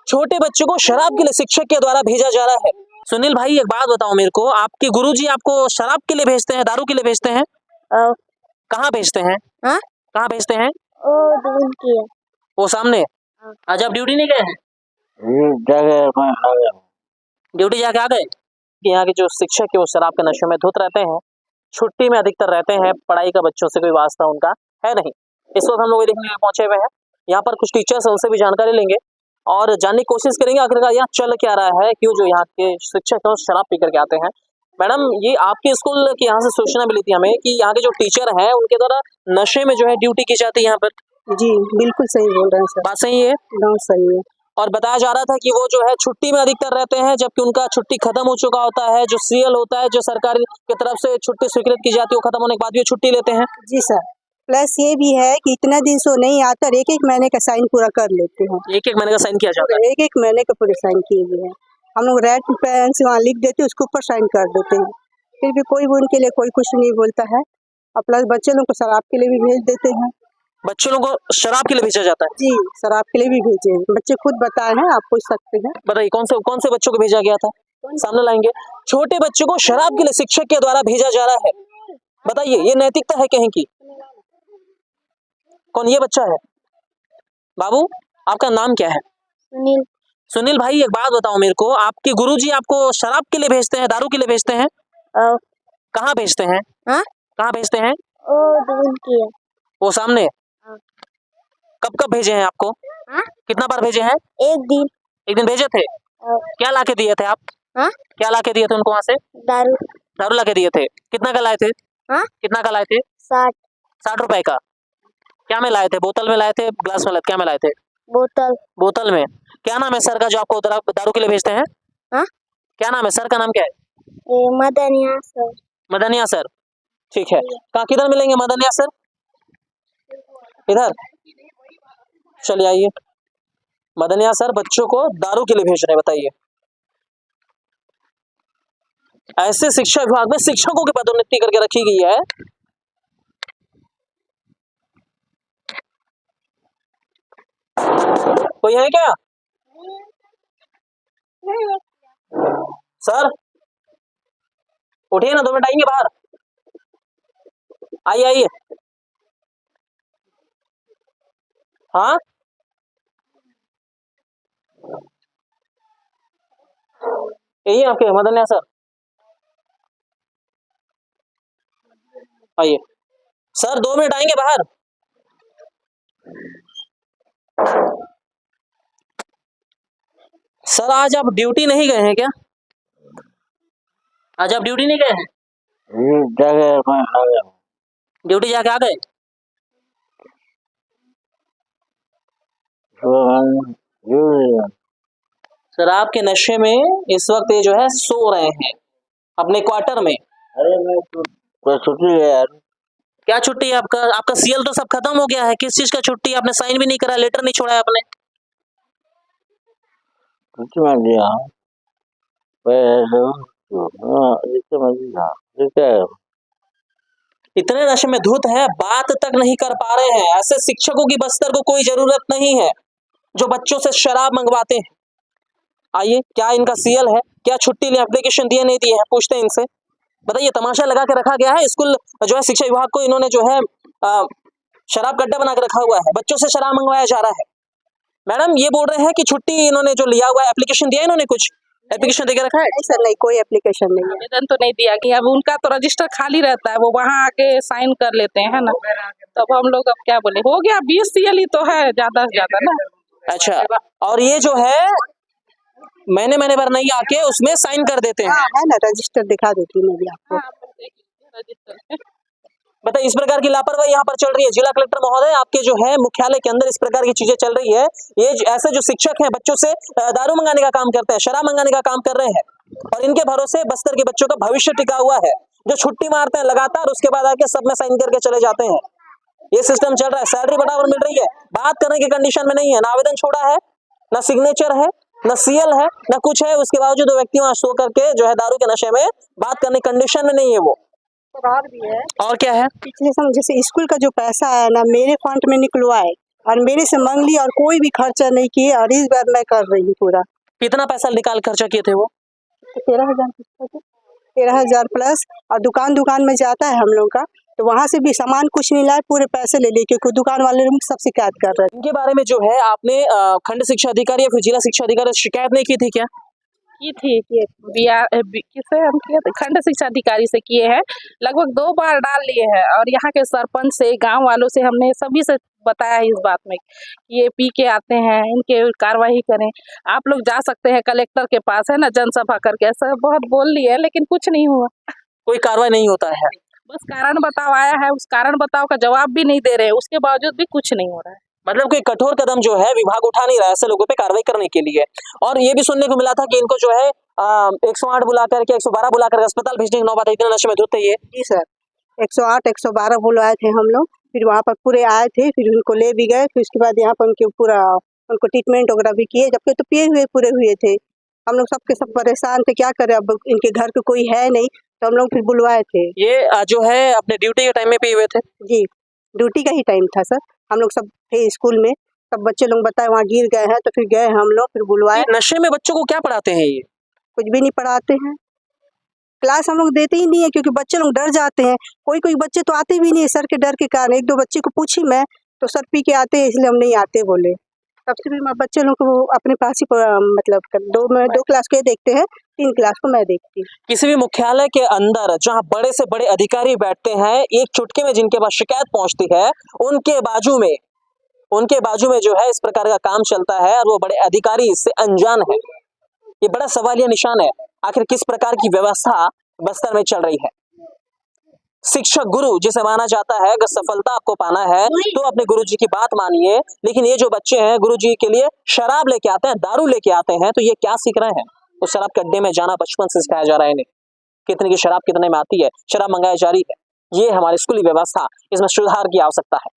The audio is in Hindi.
छोटे बच्चों को शराब के लिए शिक्षक के द्वारा भेजा जा रहा है। सुनील भाई एक बात बताओ मेरे को, आपके गुरुजी आपको शराब के लिए भेजते हैं, दारू के लिए भेजते हैं? कहाँ भेजते हैं? हाँ? कहाँ भेजते हैं? दूर की है। वो सामने। आज आप ड्यूटी नहीं गए हैं? ड्यूटी जाके आ गए? यहाँ के जो शिक्षक है वो शराब के नशे में धुत रहते हैं, छुट्टी में अधिकतर रहते हैं, पढ़ाई का बच्चों से कोई वास्ता उनका है नहीं। इस वक्त हम लोग देखने के लिए पहुंचे हुए हैं, यहाँ पर कुछ टीचर्स हैं, उनसे भी जानकारी लेंगे और जानने की कोशिश करेंगे आखिरकार यहाँ चल क्या रहा है, क्यों जो यहाँ के शिक्षक हैं शराब पी करके आते हैं। मैडम ये आपके स्कूल की यहाँ से सूचना मिली थी हमें कि यहाँ के जो टीचर हैं उनके द्वारा नशे में जो है ड्यूटी की जाती है यहाँ पर। जी बिल्कुल सही बोल रहे हैं सर। बात सही है? एकदम सही है। और बताया जा रहा था कि वो जो है छुट्टी में अधिकतर रहते हैं, जबकि उनका छुट्टी खत्म हो चुका होता है। जो सीएल होता है, जो सरकार की तरफ से छुट्टी स्वीकृत की जाती है, वो खत्म होने के बाद भी छुट्टी लेते हैं। जी सर, प्लस ये भी है कि इतना दिन से नहीं आता, एक एक महीने का साइन पूरा कर लेते हैं। एक एक महीने का साइन किया जाता है? एक एक महीने का पूरे साइन किए हुए हैं। हम लोग रेड पेन से वहाँ लिख देते हैं, उसके ऊपर साइन कर देते हैं, फिर भी कोई भी उनके लिए कोई कुछ नहीं बोलता है। और प्लस बच्चे लोग को शराब के लिए भी भेज देते हैं। बच्चों लोगों को शराब के लिए भेजा जाता है? जी शराब के लिए भी भेजे हैं, बच्चे खुद बताए हैं, आप पूछ सकते हैं। बताइए कौन से बच्चों को भेजा गया था, सामने लाएंगे। छोटे बच्चों को शराब के लिए शिक्षक के द्वारा भेजा जा रहा है, बताइए ये नैतिकता है कहीं की? कौन ये बच्चा है? बाबू आपका नाम क्या है? सुनील। सुनील भाई एक बात बताओ मेरे को, आपके गुरुजी आपको शराब के लिए भेजते हैं, दारू के लिए भेजते हैं? कहाँ भेजते हैं? हाँ? कहाँ भेजते हैं? दूर की है। वो सामने। कब कब भेजे हैं आपको? हाँ? कितना बार भेजे हैं? एक दिन भेजे थे। क्या लाके दिए थे आप? हाँ? क्या लाके दिए थे उनको वहां से? दारू लाके दिए थे। कितना का लाए थे? हाँ? कितना का लाए थे? 60 रुपए का। क्या में लाए थे? बोतल में लाए थे, ग्लास में लाए थे, क्या में लाए थे? बोतल में। क्या नाम है सर का जो आपको दारू के लिए भेजते हैं? हाँ? क्या नाम है सर का? नाम क्या है? मदनिया सर। मदनिया सर, ठीक है। कहाँ किधर मिलेंगे मदनिया सर? इधर, चलिए आइए। मदनिया सर बच्चों को दारू के लिए भेज रहे हैं, बताइए। ऐसे शिक्षा विभाग में शिक्षकों की पदोन्नति करके रखी गई है। कोई है क्या सर? उठिए ना, 2 मिनट आएंगे बाहर। आइए आइए। हाँ यही आपके मदनिया सर, आइए सर, 2 मिनट आएंगे बाहर। सर आज आप ड्यूटी नहीं गए हैं क्या? आज आप ड्यूटी नहीं गए हैं? ड्यूटी जाके आ गए? सर आपके नशे में इस वक्त ये जो है सो रहे हैं अपने क्वार्टर में। अरे मैं तो छुट्टी है यार। क्या छुट्टी है आपका? आपका सीएल तो सब खत्म हो गया है, किस चीज का छुट्टी? आपने साइन भी नहीं करा, लेटर नहीं छोड़ा है आपने। छुट्टी मार दिया। इतने नशे में धुत है, बात तक नहीं कर पा रहे हैं। ऐसे शिक्षकों की बस्तर को कोई जरूरत नहीं है जो बच्चों से शराब मंगवाते हैं। आइए, क्या इनका सीएल है? क्या छुट्टी लिए एप्लीकेशन दिए नहीं दिए हैं, पूछते हैं इनसे। बताइए, तमाशा लगा के रखा गया है स्कूल जो है शिक्षा विभाग को, इन्होंने जो है शराब गड्ढा बना के रखा हुआ है, बच्चों से शराब मंगवाया जा रहा है। मैडम ये बोल रहे हैं कि छुट्टी इन्होंने जो लिया हुआ है, एप्लीकेशन दिया इन्होंने, कुछ एप्लीकेशन देके रखा है? नहीं सर, नहीं कोई एप्लीकेशन नहीं है। आवेदन तो नहीं दिया गया, अब उनका तो रजिस्टर खाली रहता है, वो वहाँ आके साइन कर लेते हैं ना, तब हम लोग अब क्या बोले, हो गया 20 सीएल ही तो है, ज्यादा से ज्यादा ना। अच्छा, और ये जो है महीने भर नहीं आके उसमें साइन कर देते हैं। हाँ, है ना, रजिस्टर दिखा देती हूँ मैं भी आपको। बताइए, इस प्रकार की लापरवाही यहाँ पर चल रही है। जिला कलेक्टर महोदय, आपके जो है मुख्यालय के अंदर इस प्रकार की चीजें चल रही है। ये ऐसे जो शिक्षक हैं बच्चों से दारू मंगाने का काम करते हैं, शराब मंगाने का काम कर रहे हैं, और इनके भरोसे बस्तर के बच्चों का भविष्य टिका हुआ है, जो छुट्टी मारते हैं लगातार, उसके बाद आके सब में साइन करके चले जाते हैं। ये सिस्टम चल रहा है। सैलरी बराबर मिल रही है, बात करने की कंडीशन में नहीं है, ना आवेदन छोड़ा है, ना सिग्नेचर है, ना सीएल है, ना कुछ है, उसके बावजूद वो व्यक्ति वहां सो करके जो है दारू के नशे में बात करने की कंडीशन में नहीं है वो। और भी है। और क्या है? पिछले साल जैसे स्कूल का जो पैसा है ना, मेरे फंड में निकलवाए, और मेरे से मांग ली और कोई भी खर्चा नहीं किए, और इस बार मैं कर रही हूँ पूरा। कितना पैसा निकाल खर्चा किए थे वो? 13,000 13,000 प्लस। और दुकान में जाता है हम लोग का, तो वहाँ से भी सामान कुछ नहीं लाए, पूरे पैसे ले लिए, क्योंकि दुकान वाले लोग सब शिकायत कर रहे थे। इनके बारे में जो है आपने खंड शिक्षा अधिकारी या फिर जिला शिक्षा अधिकारी से शिकायत नहीं की थी क्या? की थी किसे हम किए थे, खंड शिक्षा अधिकारी से किए हैं, लगभग 2 बार डाल लिए हैं। और यहाँ के सरपंच से, गांव वालों से, हमने सभी से बताया है इस बात में कि ये पी के आते हैं, इनके कार्रवाई करें। आप लोग जा सकते हैं कलेक्टर के पास, है ना, जनसभा करके, ऐसा बहुत बोल लिए, लेकिन कुछ नहीं हुआ। कोई कार्रवाई नहीं होता है? बस कारण बताओ आया है, उस कारण बताओ का जवाब भी नहीं दे रहे, उसके बावजूद भी कुछ नहीं हो रहा है। मतलब कोई कठोर कदम जो है विभाग उठा नहीं रहा है ऐसे लोगों पे कार्रवाई करने के लिए। और ये भी सुनने को मिला था कि इनको जो है 108 बुलाकर के 112 बुलाकर अस्पताल भेजने की नौबत, इतने नशे में धुत थे ये। जी सर, 108 112 बुलवाए थे हम लोग, फिर वहाँ पर पूरे आए थे, फिर उनको ले भी गए, फिर उसके बाद यहाँ पर उनके पूरा उनको ट्रीटमेंट वगैरह भी किए, जबकि तो पिए हुए पूरे हुए थे। हम लोग सबके सब परेशान थे, क्या करें, अब इनके घर पे कोई है नहीं, तो हम लोग फिर बुलवाए थे। ये जो है अपने ड्यूटी के टाइम में पिए हुए थे? जी, ड्यूटी का ही टाइम था सर, हम लोग सब थे स्कूल में, सब बच्चे लोग बताए वहाँ गिर गए हैं, तो फिर गए हम लोग, फिर बुलवाए। ये नशे में बच्चों को क्या पढ़ाते हैं ये? कुछ भी नहीं पढ़ाते हैं, क्लास हम लोग देते ही नहीं है, क्योंकि बच्चे लोग डर जाते हैं। कोई बच्चे तो आते भी नहीं है सर के डर के कारण। 1-2 बच्चे को पूछी मैं, तो सर पी के आते हैं, इसलिए हम नहीं आते बोले। तब से भी मैं बच्चे लोग को अपने पास ही मतलब 2 क्लास के देखते हैं, 3 क्लास को मैं देखती हूँ। किसी भी मुख्यालय के अंदर जहां बड़े से बड़े अधिकारी बैठते हैं, एक चुटकी में जिनके पास शिकायत पहुंचती है, उनके बाजू में जो है इस प्रकार का काम चलता है, और वो बड़े अधिकारी इससे अनजान है। ये बड़ा सवालिया निशान है, आखिर किस प्रकार की व्यवस्था बस्तर में चल रही है। शिक्षक गुरु जिसे माना जाता है, अगर सफलता आपको पाना है तो अपने गुरुजी की बात मानिए। लेकिन ये जो बच्चे हैं गुरुजी के लिए शराब लेके आते हैं, दारू लेके आते हैं, तो ये क्या सीख रहे हैं? तो शराब के अड्डे में जाना बचपन से सिखाया जा रहा है इन्हें। कितने की शराब कितने में आती है, शराब मंगाई जा रही है। ये हमारी स्कूली व्यवस्था, इसमें सुधार की आवश्यकता है।